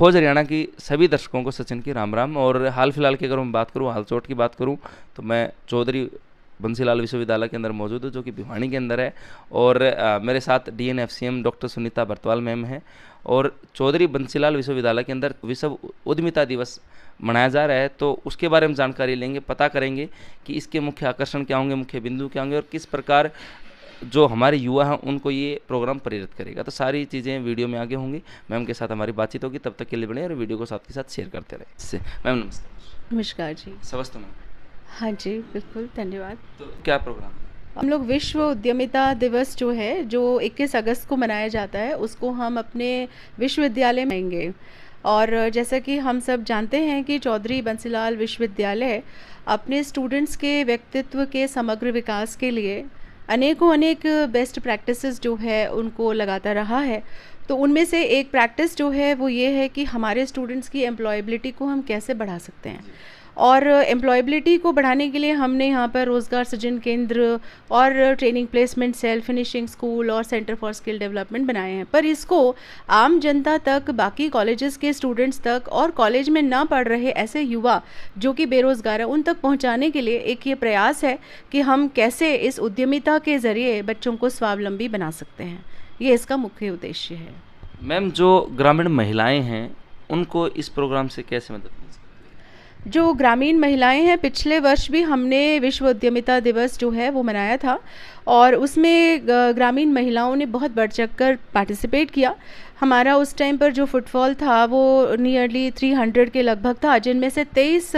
फौज हरियाणा की सभी दर्शकों को सचिन की राम राम। और हाल फिलहाल की अगर मैं बात करूँ, हाल चोट की बात करूँ, तो मैं चौधरी बंसीलाल विश्वविद्यालय के अंदर मौजूद हूँ, जो कि भिवानी के अंदर है। और मेरे साथ DNFCM doctor Sunita Bartwal ma'am है। और चौधरी बंसीलाल विश्वविद्यालय के अंदर विश्व उद्यमिता दिवस मनाया जा रहा है, तो उसके बारे में जानकारी लेंगे, पता करेंगे कि इसके मुख्य आकर्षण क्या होंगे, मुख्य बिंदु क्या होंगे, और किस प्रकार जो हमारे युवा हैं उनको ये प्रोग्राम प्रेरित करेगा। तो सारी चीज़ें वीडियो में आगे होंगी। मैम के साथ हमारी बातचीत होगी, तब तक के लिए बने और वीडियो को साथ के साथ शेयर करते रहे। इससे मैम नमस्ते। नमस्कार जी। समस्त मैम। हाँ जी, बिल्कुल, धन्यवाद। तो क्या प्रोग्राम है? हम लोग विश्व उद्यमिता दिवस जो है, जो 21 अगस्त को मनाया जाता है, उसको हम अपने विश्वविद्यालय में मनाएंगे। और जैसा कि हम सब जानते हैं कि चौधरी बंसीलाल विश्वविद्यालय अपने स्टूडेंट्स के व्यक्तित्व के समग्र विकास के लिए अनेक बेस्ट प्रैक्टिसेस जो है उनको लगाता रहा है। तो उनमें से एक प्रैक्टिस जो है वो ये है कि हमारे स्टूडेंट्स की एम्प्लॉयबिलिटी को हम कैसे बढ़ा सकते हैं। और एम्प्लॉयबिलिटी को बढ़ाने के लिए हमने यहाँ पर रोज़गार सृजन केंद्र और training placement cell, finishing school और सेंटर फॉर स्किल डेवलपमेंट बनाए हैं। पर इसको आम जनता तक, बाकी कॉलेजेस के स्टूडेंट्स तक और कॉलेज में ना पढ़ रहे ऐसे युवा जो कि बेरोज़गार हैं, उन तक पहुँचाने के लिए एक ये प्रयास है कि हम कैसे इस उद्यमिता के ज़रिए बच्चों को स्वावलंबी बना सकते हैं। ये इसका मुख्य उद्देश्य है। मैम, जो ग्रामीण महिलाएं हैं उनको इस प्रोग्राम से कैसे मदद मिल सकती है? जो ग्रामीण महिलाएं हैं, पिछले वर्ष भी हमने विश्व उद्यमिता दिवस जो है वो मनाया था और उसमें ग्रामीण महिलाओं ने बहुत बढ़ चढ़ कर पार्टिसिपेट किया। हमारा उस टाइम पर जो फुटफॉल था वो नियरली 300 के लगभग था, जिनमें से 23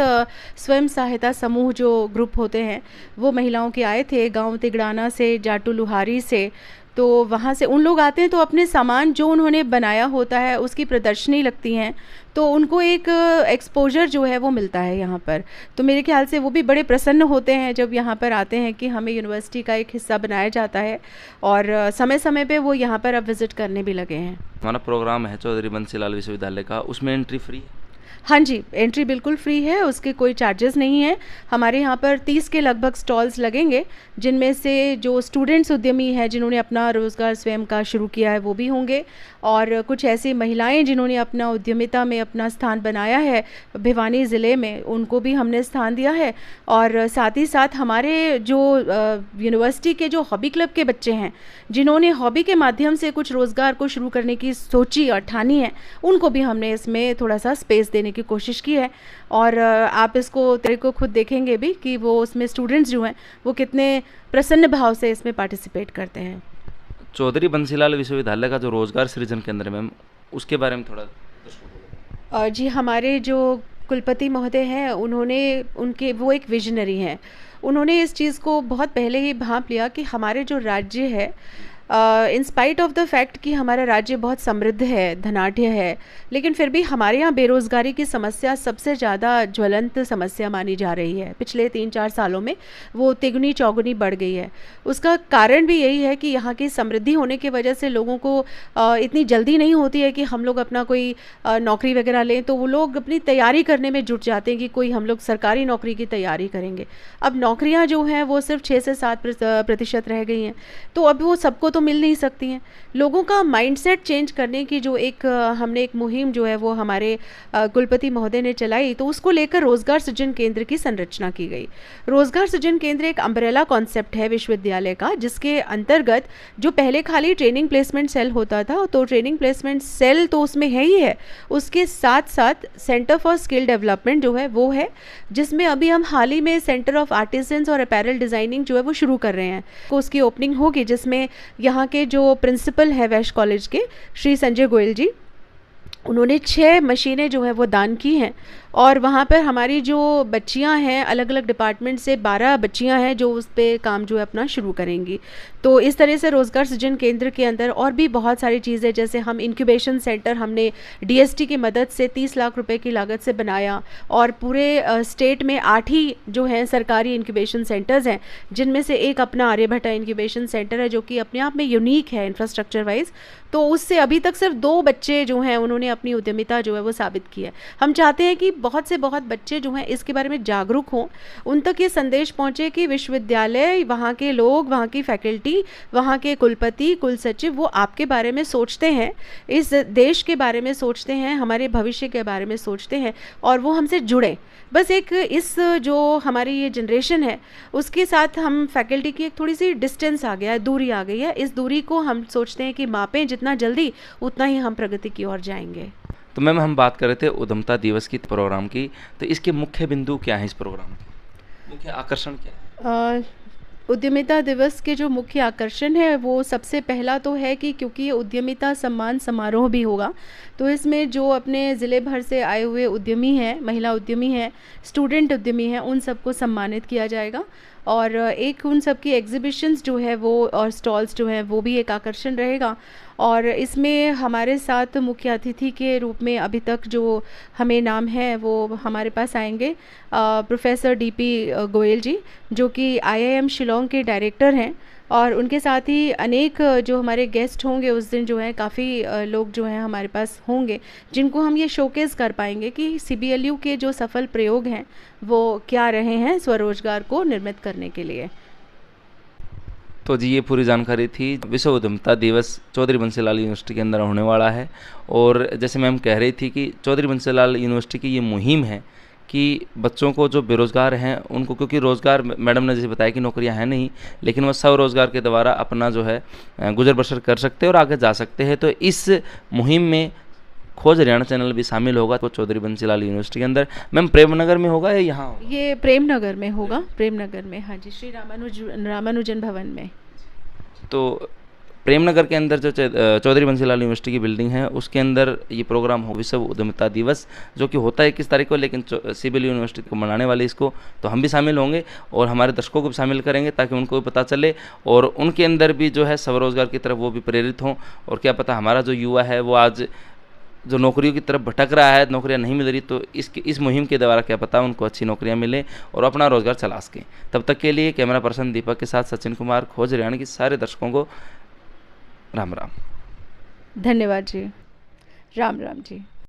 स्वयं सहायता समूह जो ग्रुप होते हैं वो महिलाओं के आए थे, गांव तिगड़ाना से, जाटू लुहारी से। तो वहाँ से उन लोग आते हैं तो अपने सामान जो उन्होंने बनाया होता है उसकी प्रदर्शनी लगती हैं, तो उनको एक एक्सपोजर जो है वो मिलता है यहाँ पर। तो मेरे ख्याल से वो भी बड़े प्रसन्न होते हैं जब यहाँ पर आते हैं कि हमें यूनिवर्सिटी का एक हिस्सा बनाया जाता है, और समय समय पे वो यहाँ पर अब विज़िट करने भी लगे हैं। हमारा प्रोग्राम है चौधरी बंसीलाल विश्वविद्यालय का, उसमें एंट्री फ्री है? हाँ जी, एंट्री बिल्कुल फ्री है, उसके कोई चार्जेस नहीं है। हमारे यहाँ पर 30 के लगभग स्टॉल्स लगेंगे, जिनमें से जो स्टूडेंट्स उद्यमी हैं जिन्होंने अपना रोज़गार स्वयं का शुरू किया है वो भी होंगे, और कुछ ऐसी महिलाएं जिन्होंने अपना उद्यमिता में अपना स्थान बनाया है भिवानी ज़िले में, उनको भी हमने स्थान दिया है। और साथ ही साथ हमारे जो यूनिवर्सिटी के जो हॉबी क्लब के बच्चे हैं जिन्होंने हॉबी के माध्यम से कुछ रोज़गार को शुरू करने की सोची और ठानी है, उनको भी हमने इसमें थोड़ा सा स्पेस देने की कोशिश की है। और आप इसको तेरे को खुद देखेंगे भी कि वो उसमें स्टूडेंट्स जो हैं वो कितने प्रसन्न भाव से इसमें पार्टिसिपेट करते हैं। चौधरी बंसीलाल विश्वविद्यालय का जो रोजगार सृजन केंद्र है मैम, उसके बारे में थोड़ा। जी, हमारे जो कुलपति महोदय हैं उनके वो एक विजनरी हैं। उन्होंने इस चीज़ को बहुत पहले ही भांप लिया कि हमारे जो राज्य है, in spite of the fact कि हमारा राज्य बहुत समृद्ध है, धनाढ़ है, लेकिन फिर भी हमारे यहाँ बेरोज़गारी की समस्या सबसे ज़्यादा ज्वलंत समस्या मानी जा रही है। पिछले 3-4 सालों में वो तिगुनी चौगुनी बढ़ गई है। उसका कारण भी यही है कि यहाँ की समृद्धि होने की वजह से लोगों को इतनी जल्दी नहीं होती है कि हम लोग अपना कोई नौकरी वगैरह लें, तो वो लोग अपनी तैयारी करने में जुट जाते हैं कि कोई हम लोग सरकारी नौकरी की तैयारी करेंगे। अब नौकरियाँ जो हैं वो सिर्फ 6 से 7% रह गई हैं, तो अब वो सबको तो मिल नहीं सकती हैं। लोगों का माइंडसेट चेंज करने की जो हमने एक मुहिम जो है वो हमारे कुलपति महोदय ने चलाई, तो उसको लेकर रोज़गार सृजन केंद्र की संरचना की गई। रोज़गार सृजन केंद्र एक अम्ब्रेला कॉन्सेप्ट है विश्वविद्यालय का, जिसके अंतर्गत जो पहले खाली ट्रेनिंग प्लेसमेंट सेल होता था, तो ट्रेनिंग प्लेसमेंट सेल तो उसमें है ही है, उसके साथ साथ सेंटर फॉर स्किल डेवलपमेंट जो है वो है, जिसमें अभी हम हाल ही में सेंटर ऑफ आर्टिजन्स और अपैरल डिज़ाइनिंग जो है वो शुरू कर रहे हैं। तो उसकी ओपनिंग होगी, जिसमें यहाँ के जो प्रिंसिपल है वैश कॉलेज के श्री संजय गोयल जी, उन्होंने 6 मशीनें जो है वो दान की हैं। और वहाँ पर हमारी जो बच्चियाँ हैं अलग अलग डिपार्टमेंट से 12 बच्चियाँ हैं जो उस पर काम जो है अपना शुरू करेंगी। तो इस तरह से रोज़गार सृजन केंद्र के अंदर और भी बहुत सारी चीज़ें, जैसे हम इंक्यूबेशन सेंटर हमने DST की मदद से 30 लाख रुपए की लागत से बनाया, और पूरे स्टेट में 8 ही जो हैं सरकारी इंक्यूबेशन सेंटर्स हैं, जिनमें से एक अपना आर्यभट्टा इंक्यूबेशन सेंटर है जो कि अपने आप में यूनिक है इंफ्रास्ट्रक्चर वाइज। तो उससे अभी तक सिर्फ 2 बच्चे जो हैं उन्होंने अपनी उद्यमिता जो है वो साबित की है। हम चाहते हैं कि बहुत से बहुत बच्चे जो हैं इसके बारे में जागरूक हों, उन तक ये संदेश पहुँचे कि विश्वविद्यालय, वहाँ के लोग, वहाँ की फैकल्टी, वहाँ के कुलपति, कुल सचिव वो आपके बारे में सोचते हैं, इस देश के बारे में सोचते हैं, हमारे भविष्य के बारे में सोचते हैं और वो हमसे जुड़े। बस एक इस जो हमारी ये जनरेशन है उसके साथ हम फैकल्टी की एक थोड़ी सी डिस्टेंस आ गया है, दूरी आ गई है। इस दूरी को हम सोचते हैं कि मापें जितना जल्दी, उतना ही हम प्रगति की ओर जाएंगे। तो मैम हम बात कर रहे थे उद्यमता दिवस की प्रोग्राम की, तो इसके मुख्य बिंदु क्या है, इस प्रोग्राम के मुख्य आकर्षण क्या है? उद्यमिता दिवस के जो मुख्य आकर्षण है वो सबसे पहला तो है कि क्योंकि ये उद्यमिता सम्मान समारोह भी होगा, तो इसमें जो अपने ज़िले भर से आए हुए उद्यमी हैं, महिला उद्यमी हैं, स्टूडेंट उद्यमी हैं, उन सबको सम्मानित किया जाएगा। और एक उन सब की एग्जीबिशंस जो है वो और स्टॉल्स जो हैं वो भी एक आकर्षण रहेगा। और इसमें हमारे साथ मुख्य अतिथि के रूप में अभी तक जो हमें नाम है वो हमारे पास आएंगे प्रोफेसर डीपी गोयल जी, जो कि आईआईएम शिलोंग के डायरेक्टर हैं। और उनके साथ ही अनेक जो हमारे गेस्ट होंगे उस दिन जो है, काफ़ी लोग जो हैं हमारे पास होंगे जिनको हम ये शोकेस कर पाएंगे कि सीबीएलयू के जो सफल प्रयोग हैं वो क्या रहे हैं स्वरोजगार को निर्मित करने के लिए। तो जी ये पूरी जानकारी थी। विश्व उद्यमिता दिवस चौधरी बंसीलाल यूनिवर्सिटी के अंदर होने वाला है, और जैसे मैम कह रही थी कि चौधरी बंसीलाल यूनिवर्सिटी की ये मुहिम है कि बच्चों को जो बेरोज़गार हैं उनको, क्योंकि रोज़गार मैडम ने जैसे बताया कि नौकरियां हैं नहीं, लेकिन वह स्वरोज़गार के द्वारा अपना जो है गुजर बसर कर सकते हैं और आगे जा सकते हैं। तो इस मुहिम में खोज हरियाणा चैनल भी शामिल होगा तो चौधरी बंसीलाल यूनिवर्सिटी के अंदर। मैम प्रेमनगर में होगा या यहाँ होगा? ये प्रेमनगर में होगा, प्रेमनगर में, हाँ जी, श्री रामानुजन भवन में। तो प्रेमनगर के अंदर जो चौधरी बंसीलाल यूनिवर्सिटी की बिल्डिंग है उसके अंदर ये प्रोग्राम हो, विश्व उद्यमिता दिवस, जो कि होता है 21 तारीख को, लेकिन सीबीएलयू यूनिवर्सिटी को मनाने वाले इसको, तो हम भी शामिल होंगे और हमारे दर्शकों को भी शामिल करेंगे ताकि उनको भी पता चले और उनके अंदर भी जो है स्वरोजगार की तरफ वो भी प्रेरित हों। और क्या पता हमारा जो युवा है वो आज जो नौकरियों की तरफ भटक रहा है, नौकरियां नहीं मिल रही, तो इस मुहिम के द्वारा क्या पता उनको अच्छी नौकरियां मिलें और अपना रोजगार चला सकें। तब तक के लिए कैमरा पर्सन दीपक के साथ सचिन कुमार, खोज हरियाणा की सारे दर्शकों को राम राम। धन्यवाद जी, राम राम जी।